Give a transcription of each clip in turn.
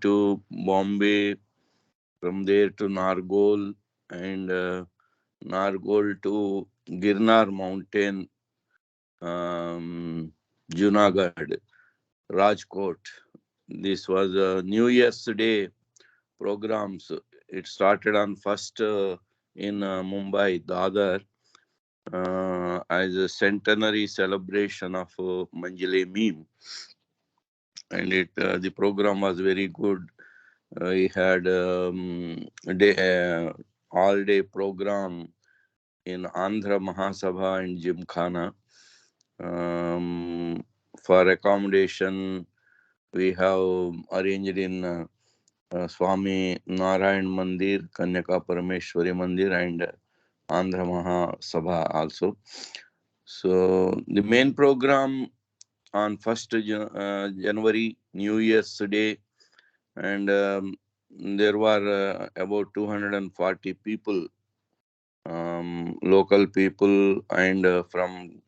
to Bombay, from there to Nargol, and Nargol to Girnar Mountain, Junagadh, Rajkot. This was New Year's Day programs. It started on first in Mumbai, Dadar, as a centenary celebration of Manzil-E-Meem, and the program was very good. We had all day program in Andhra Mahasabha and Gymkhana. Um, for accommodation, we have arranged in Swami Narayan Mandir, Kanyaka Parameshwari Mandir, and Andhra Mahasabha also. So the main program on 1st January, New Year's Day, and there were about 240 people, local people, and from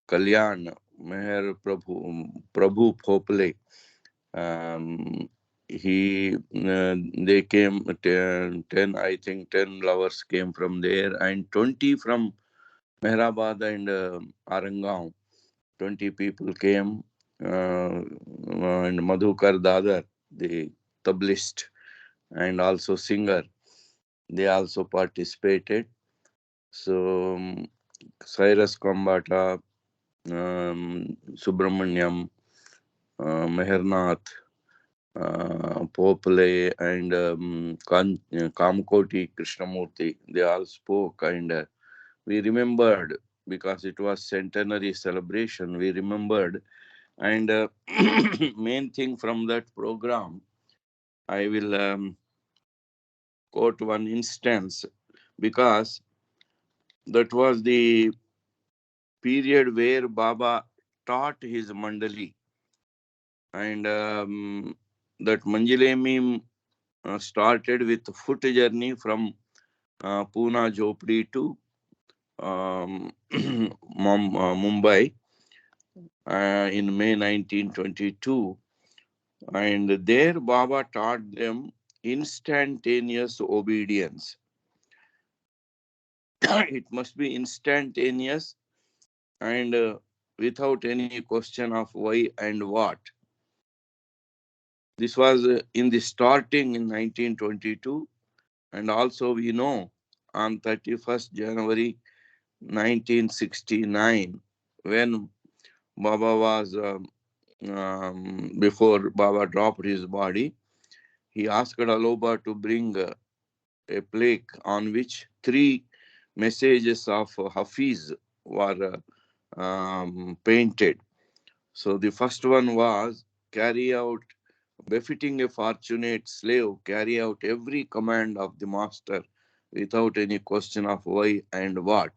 Kalyan, Meher Prabhu Phopale. Um, they came, 10, I think 10 lovers came from there, and 20 from Mehrabad and Arangaon. 20 people came, and Madhukar Dadar, the tablist and also singer, they also participated. So, Cyrus Kambata, Subramanyam, Mehernath, Popale, and Kamkoti Krishnamurti, they all spoke, and we remembered, because it was centenary celebration, we remembered. And main thing from that program, I will quote one instance, because that was the period where Baba taught his mandali, and that Manzil-E-Meem started with foot journey from Pune Jhopdi to Mumbai in May 1922, and there Baba taught them instantaneous obedience. It must be instantaneous, and without any question of why and what. This was in the starting in 1922, and also we know on 31st January 1969, when Baba was, before Baba dropped his body, he asked Aloba to bring a plaque on which three messages of Hafiz were painted. So the first one was, carry out, befitting a fortunate slave, carry out every command of the master without any question of why and what.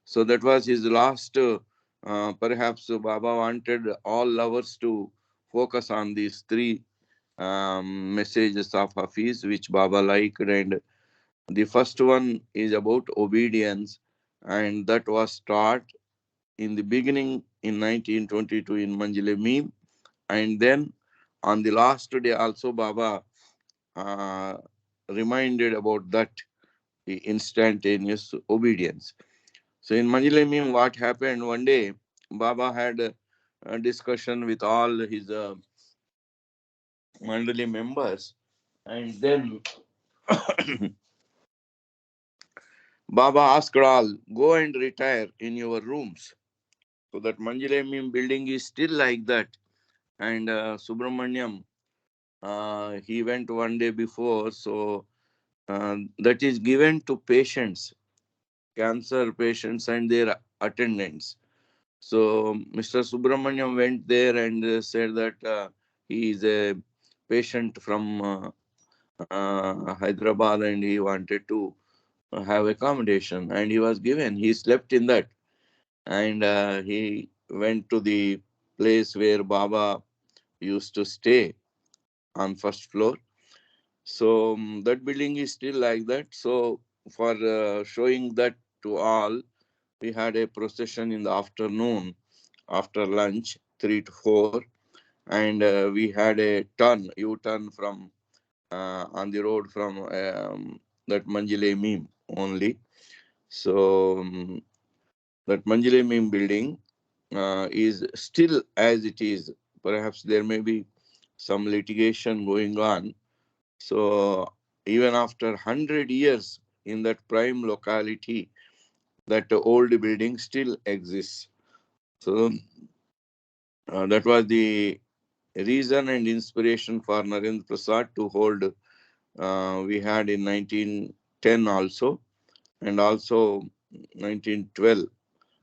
So that was his last. Perhaps Baba wanted all lovers to focus on these three messages of Hafiz, which Baba liked. And the first one is about obedience, and that was taught in the beginning in 1922 in Manzil-E-Meem, and then on the last day also Baba uh, reminded about that, the instantaneous obedience. So in Manzil-E-Meem, what happened one day, Baba had a discussion with all his Mandali members, and then Baba asked all, go and retire in your rooms. So that Manzil-E-Meem building is still like that. And Subramanyam, he went one day before, so that is given to patients, cancer patients and their attendants. So Mr. Subramanyam went there and said that he is a patient from Hyderabad, and he wanted to have accommodation, and he was given. He slept in that, and he went to the place where Baba used to stay on first floor. So that building is still like that. So for showing that to all, we had a procession in the afternoon after lunch, 3 to 4, and we had a U-turn from on the road from that Manzil-E-Meem only. So that Manzil-E-Meem building is still as it is. Perhaps there may be some litigation going on. So even after 100 years in that prime locality, that old building still exists. So that was the reason and inspiration for Narendra Prasad to hold. We had in 1910 also, and also 1912,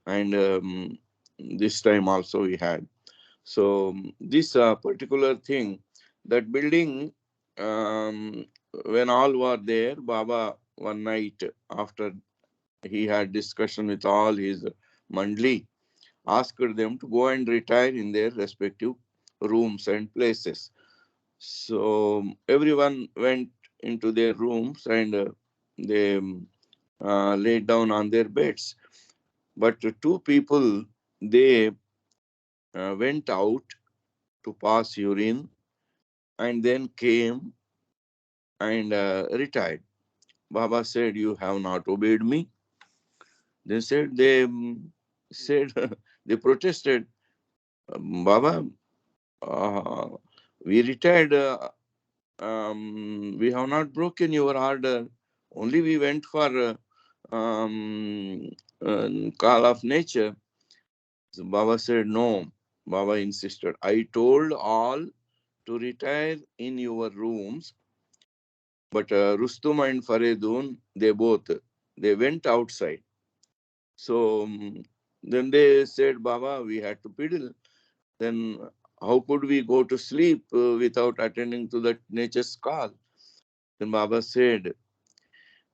and this time also we had. So this particular thing, that building, um, when all were there, Baba one night after he had discussion with all his mandli, asked them to go and retire in their respective rooms and places. So everyone went into their rooms, and they laid down on their beds. But two people, they went out to pass urine and then came and retired. Baba said, "You have not obeyed me." They said, said they protested, "Baba, uh, we retired. We have not broken your order. Only we went for call of nature." So Baba said, "No." Baba insisted, "I told all to retire in your rooms, but Rustum and Faridun, they went outside." So then they said, "Baba, we had to piddle. Then how could we go to sleep without attending to that nature's call?" Then Baba said,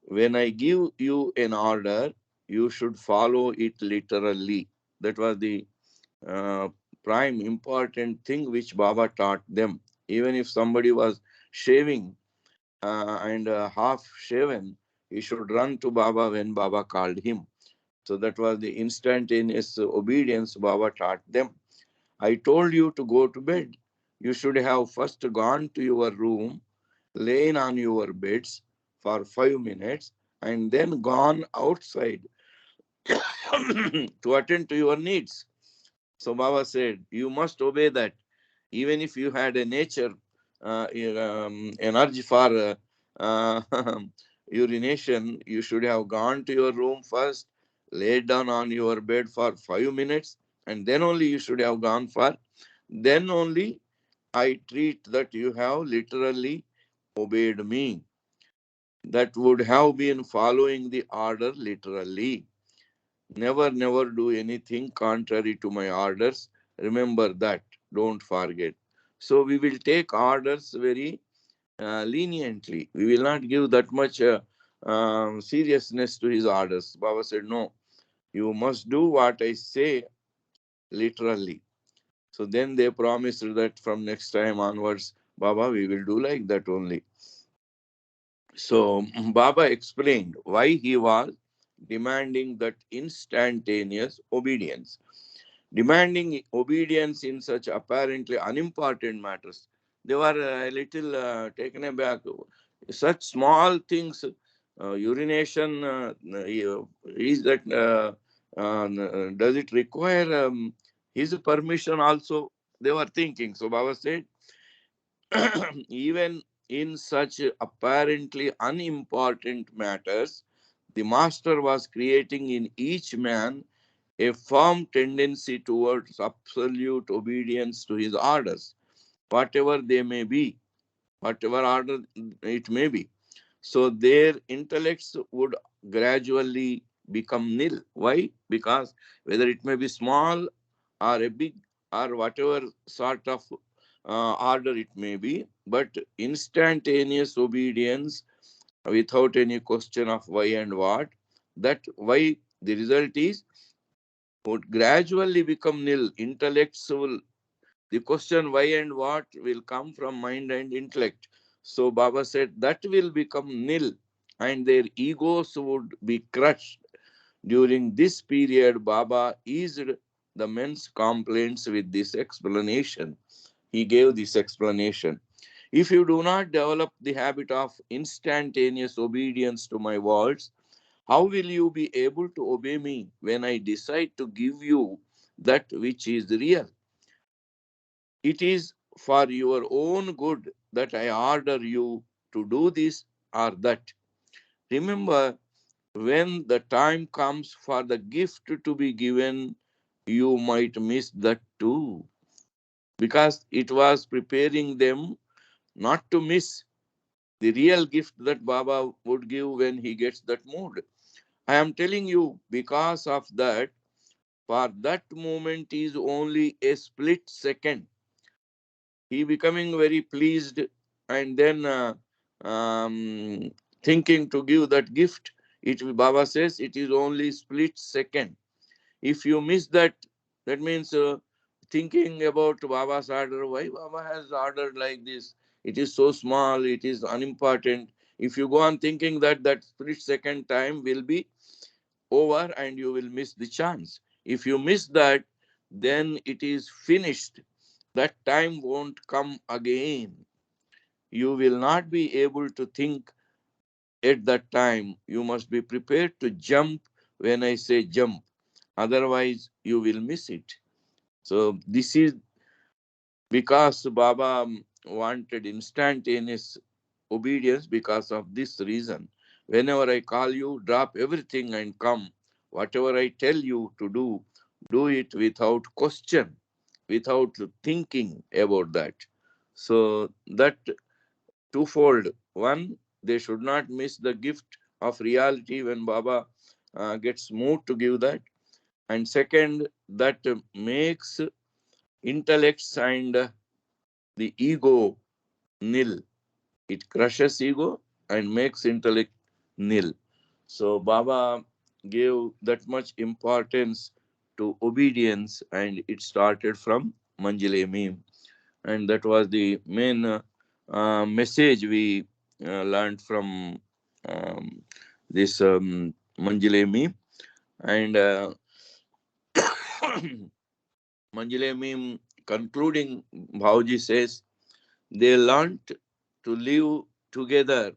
"When I give you an order, you should follow it literally." That was the uh, prime important thing which Baba taught them. Even if somebody was shaving and half shaven, he should run to Baba when Baba called him. So that was the instantaneous obedience Baba taught them. "I told you to go to bed. You should have first gone to your room, lain on your beds for 5 minutes, and then gone outside to attend to your needs." So Baba said, "You must obey that. Even if you had a nature energy for urination, you should have gone to your room first, laid down on your bed for 5 minutes, and then only you should have gone for. Then only I treat that you have literally obeyed me. That would have been following the order literally. Never, never do anything contrary to my orders. Remember that. Don't forget." So we will take orders very leniently. We will not give that much seriousness to his orders. Baba said, "No, you must do what I say literally." So then they promised that from next time onwards, "Baba, we will do like that only." So Baba explained why he was demanding that instantaneous obedience. Demanding obedience in such apparently unimportant matters. They were a little taken aback. Such small things, urination, is that, does it require his permission also? They were thinking. So Baba said, even in such apparently unimportant matters, the master was creating in each man a firm tendency towards absolute obedience to his orders, whatever they may be, whatever order it may be. So their intellects would gradually become nil. Why? Because whether it may be small or a big or whatever sort of order it may be, but instantaneous obedience without any question of why and what, that why the result is would gradually become nil. Intellects will, the question why and what will come from mind and intellect. So Baba said that will become nil, and their egos would be crushed. During this period, Baba eased the men's complaints with this explanation. He gave this explanation. If you do not develop the habit of instantaneous obedience to my words, how will you be able to obey me when I decide to give you that which is real? It is for your own good that I order you to do this or that. Remember, when the time comes for the gift to be given, you might miss that too. Because it was preparing them not to miss the real gift that Baba would give when he gets that mood. I am telling you, because of that, for that moment is only a split second. He becoming very pleased and then um, thinking to give that gift. It Baba says it is only split second. If you miss that, that means thinking about Baba's order. Why Baba has ordered like this? It is so small. It is unimportant. If you go on thinking that, that split second time will be over and you will miss the chance. If you miss that, then it is finished. That time won't come again. You will not be able to think at that time. You must be prepared to jump when I say jump. Otherwise, you will miss it. So, this is because Baba wanted instantaneous obedience because of this reason. Whenever I call you, drop everything and come. Whatever I tell you to do it without question, without thinking about that. So that twofold. One, they should not miss the gift of reality when Baba gets moved to give that. And second, that makes intellects and the ego nil. It crushes ego and makes intellect nil. So Baba gave that much importance to obedience, and it started from Manzil-E-Meem, and that was the main message we learned from um, this Manzil-E-Meem. And Manzil-E-Meem concluding, Bhauji says, they learnt to live together,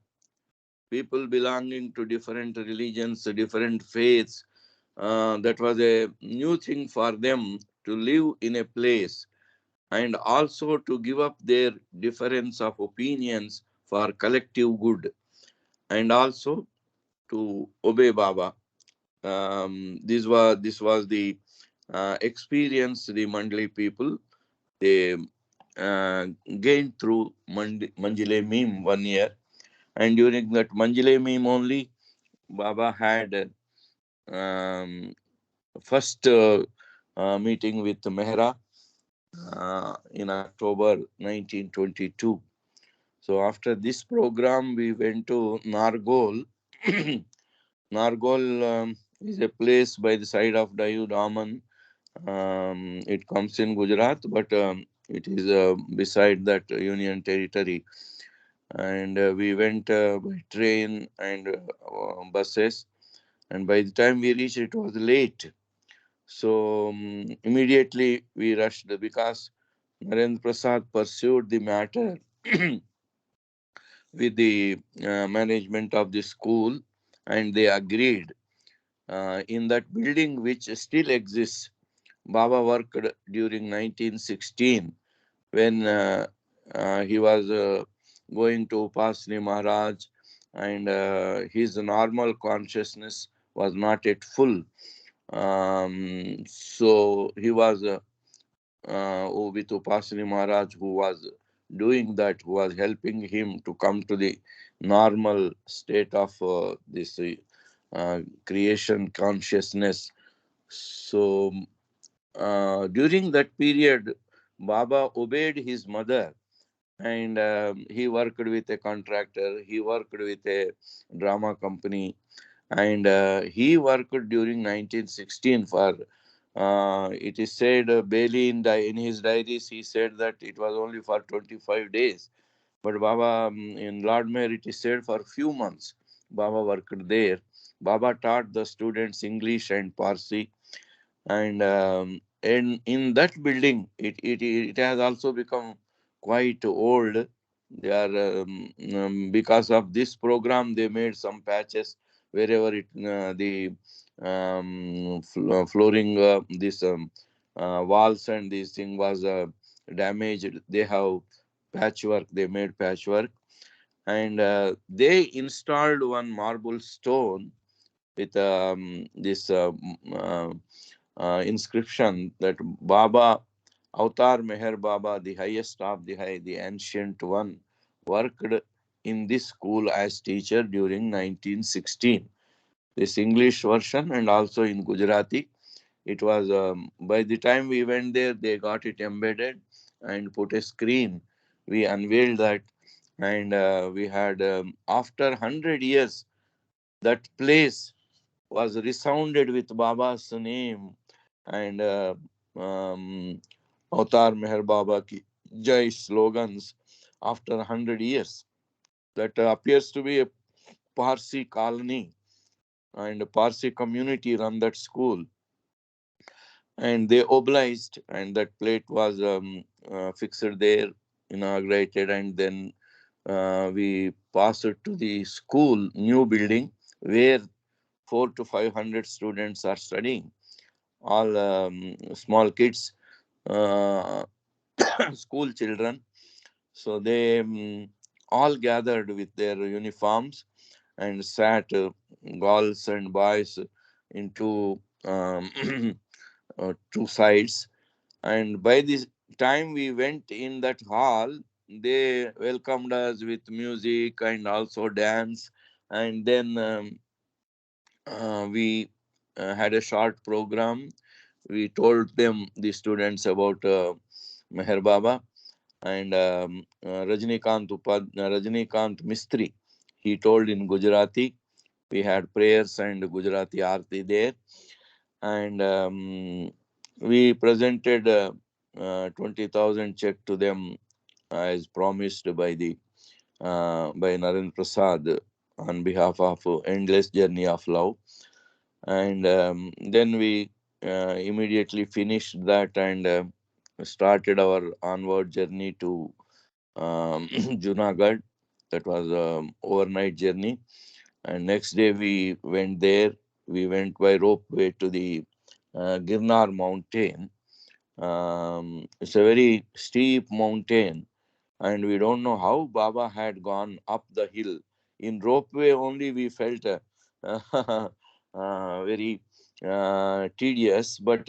people belonging to different religions, different faiths. That was a new thing for them to live in a place and also to give up their difference of opinions for collective good and also to obey Baba. This was the experience the Mandali people they gained through Manzil-E-Meem 1 year. And during that Manzil-E-Meem only, Baba had first meeting with Mehra in October 1922. So after this program, we went to Nargol. Nargol is a place by the side of Dayu Daman. It comes in Gujarat, but it is beside that union territory. And we went by train and buses. And by the time we reached, it was late. So immediately we rushed because Narendra Prasad pursued the matter with the management of the school, and they agreed. In that building, which still exists, Baba worked during 1916 when he was going to Upasni Maharaj, and his normal consciousness was not yet full. So he was with Upasani Maharaj, who was doing that, who was helping him to come to the normal state of this creation consciousness. So during that period, Baba obeyed his mother, and he worked with a contractor, he worked with a drama company, and he worked during 1916 for it is said Bailey in his diaries he said that it was only for 25 days, but Baba in Lord Mayor it is said for few months Baba worked there. Baba taught the students English and Parsi, and in that building it has also become quite old. They are because of this program, they made some patches wherever the flooring, this walls and this thing was damaged. They have patchwork. They made patchwork, and they installed one marble stone with this inscription that Baba Avatar Meher Baba, the highest of the high, the ancient one, worked in this school as teacher during 1916. This English version and also in Gujarati. It was by the time we went there, they got it embedded and put a screen. We unveiled that, and we had after 100 years that place was resounded with Baba's name and Avatar Meher Baba ki Jai slogans after 100 years. That appears to be a Parsi colony and a Parsi community run that school. And they obliged, and that plate was fixed there, inaugurated, and then we passed it to the school, new building, where 400 to 500 students are studying, all small kids, uh, school children. So they all gathered with their uniforms and sat, girls and boys, into two sides. And by this time we went in that hall, they welcomed us with music and also dance. And then we had a short program. We told them, the students, about Meher Baba and Rajnikant Mistri. He told in Gujarati. We had prayers and Gujarati Aarti there, and we presented 20,000 check to them as promised by Narendra Prasad on behalf of Endless Journey of Love. And then we immediately finished that and started our onward journey to Junagadh. That was overnight journey, and next day we went there. We went by ropeway to the Girnar mountain. It's a very steep mountain, and we don't know how Baba had gone up the hill. In ropeway only we felt very tedious, but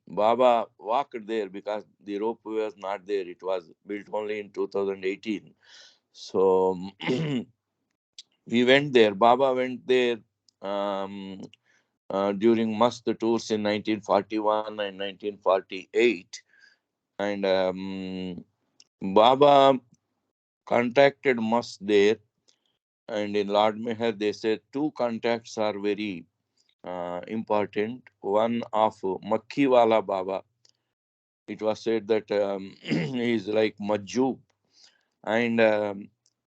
Baba walked there because the ropeway was not there. It was built only in 2018. So we went there. Baba went there um, during Mast tours in 1941 and 1948. And Baba contacted Mast there. And in Lord Meher, they said two contacts are very important. One of Makhiwala Baba. It was said that he is like Majjub, and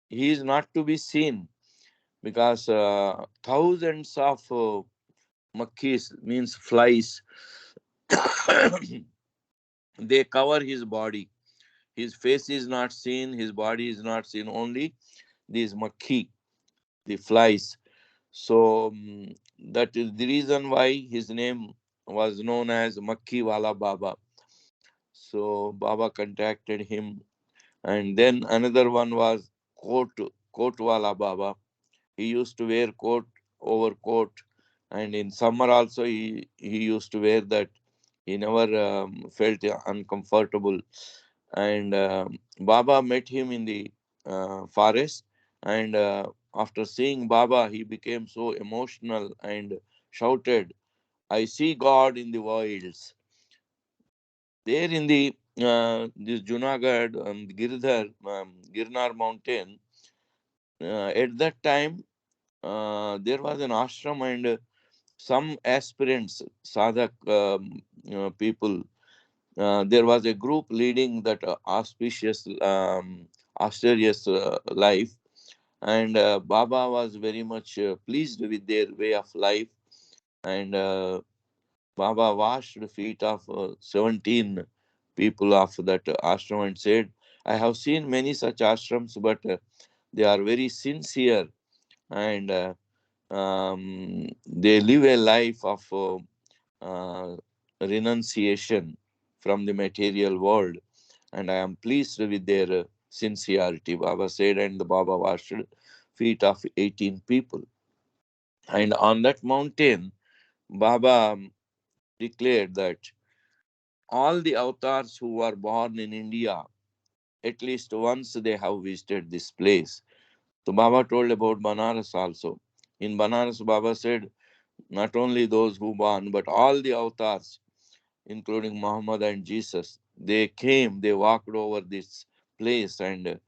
he is not to be seen because thousands of makkis, means flies, they cover his body. His face is not seen, his body is not seen, only these makhi, the flies. So that is the reason why his name was known as Makhi Wala Baba. So Baba contacted him. And then another one was Coat Wala Baba. He used to wear coat over coat, and in summer also he used to wear that. He never felt uncomfortable. And Baba met him in the forest, and after seeing Baba, he became so emotional and shouted, "I see God in the wilds." There in the this Junagadh, Girnar mountain, at that time there was an ashram, and some aspirants, sadhak people. There was a group leading that auspicious, austerious life, and Baba was very much pleased with their way of life, and Baba washed the feet of 17 people of that ashram and said, I have seen many such ashrams, but they are very sincere, and they live a life of uh, renunciation from the material world, and I am pleased with their sincerity. Baba said, and the Baba washed feet of 18 people. And on that mountain, Baba declared that all the avatars who were born in India, at least once they have visited this place. So Baba told about Banaras also. In Banaras, Baba said, not only those who born, but all the avatars, including Muhammad and Jesus, they came, they walked over this place and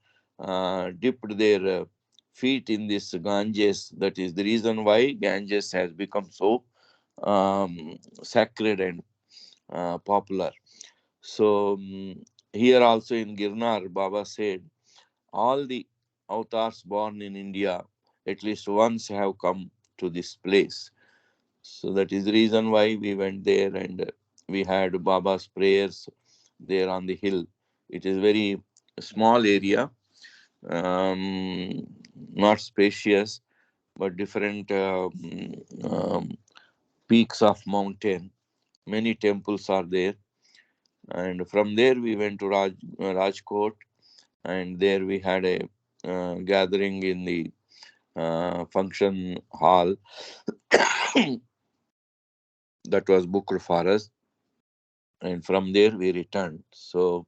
dipped their feet in this Ganges. That is the reason why Ganges has become so sacred and popular. So here also in Girnar, Baba said, all the avatars born in India at least once have come to this place. So that is the reason why we went there, and we had Baba's prayers there on the hill. It is very small area, not spacious, but different peaks of mountain. Many temples are there, and from there we went to Rajkot, and there we had a gathering in the function hall that was booked for us, and from there we returned. So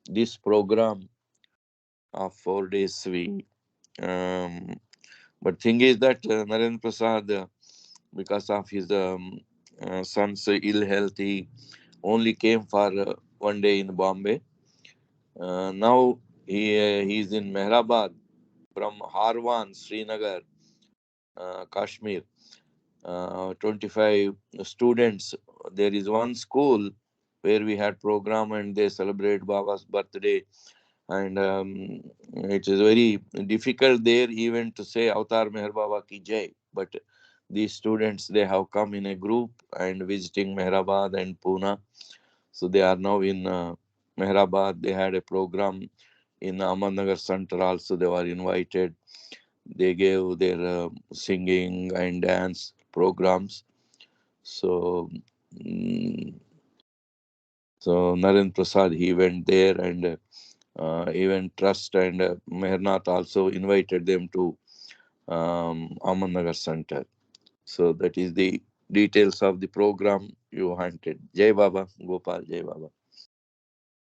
this program of 4 days we but thing is that Narendra Prasad, because of his son's ill health, he only came for 1 day in Bombay. Now he is in Mehrabad from Harwan, Srinagar, Kashmir. 25 students. There is one school where we had program and they celebrate Baba's birthday, and it is very difficult there even to say Avatar Meher Baba ki Jai. But these students, they have come in a group and visiting Mehrabad and Pune. So they are now in Mehrabad. They had a program in Ahmednagar Center also. They were invited. They gave their singing and dance programs. So, mm, so Narendra Prasad, he went there, and even Trust and Mehernath also invited them to Ahmednagar Center. So that is the details of the program you wanted. Jai Baba, Gopal, Jai Baba.